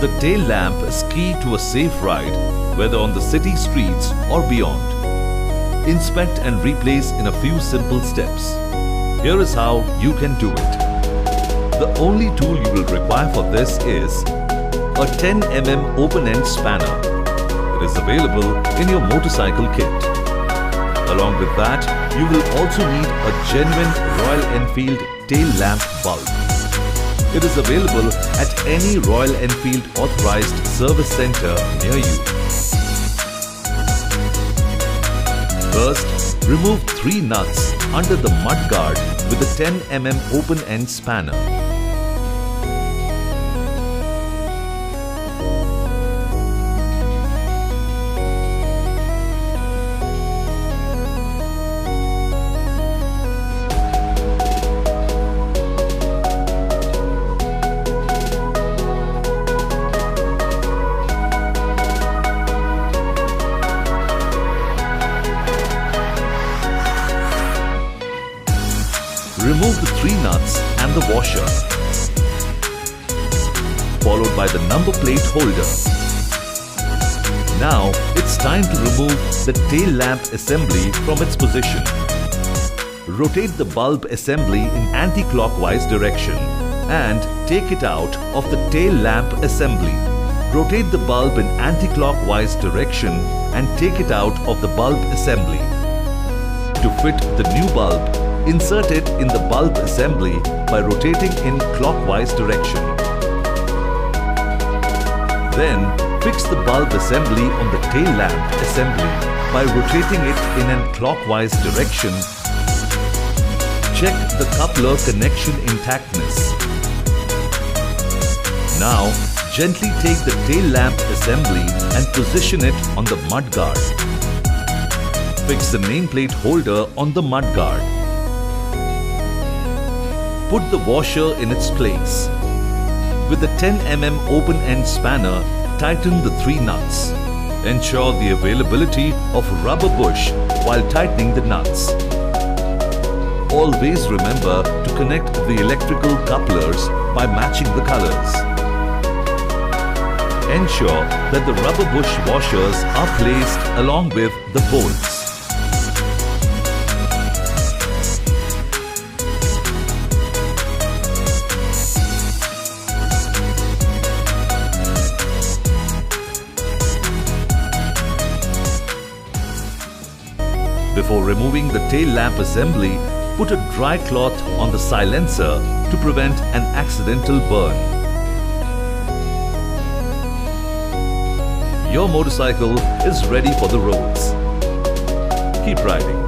The tail lamp is key to a safe ride, whether on the city streets or beyond. Inspect and replace in a few simple steps. Here is how you can do it. The only tool you will require for this is a 10 mm open-end spanner. It is available in your motorcycle kit. Along with that, you will also need a genuine Royal Enfield tail lamp bulb. It is available at any Royal Enfield authorized service center near you. First, remove 3 nuts under the mudguard with a 10 mm open-end spanner. Remove the 3 nuts and the washer, followed by the number plate holder. Now it's time to remove the tail lamp assembly from its position. Rotate the bulb assembly in anti-clockwise direction and take it out of the tail lamp assembly. Rotate the bulb in anti-clockwise direction and take it out of the bulb assembly. To fit the new bulb, insert it in the bulb assembly by rotating in clockwise direction. Then fix the bulb assembly on the tail lamp assembly by rotating it in a clockwise direction. Check the coupler connection intactness. Now gently take the tail lamp assembly and position it on the mudguard. Fix the nameplate holder on the mudguard. Put the washer in its place. With the 10 mm open-end spanner, tighten the 3 nuts. Ensure the availability of rubber bush while tightening the nuts. Always remember to connect the electrical couplers by matching the colors. Ensure that the rubber bush washers are placed along with the bolts. Before removing the tail lamp assembly, put a dry cloth on the silencer to prevent an accidental burn. Your motorcycle is ready for the roads. Keep riding.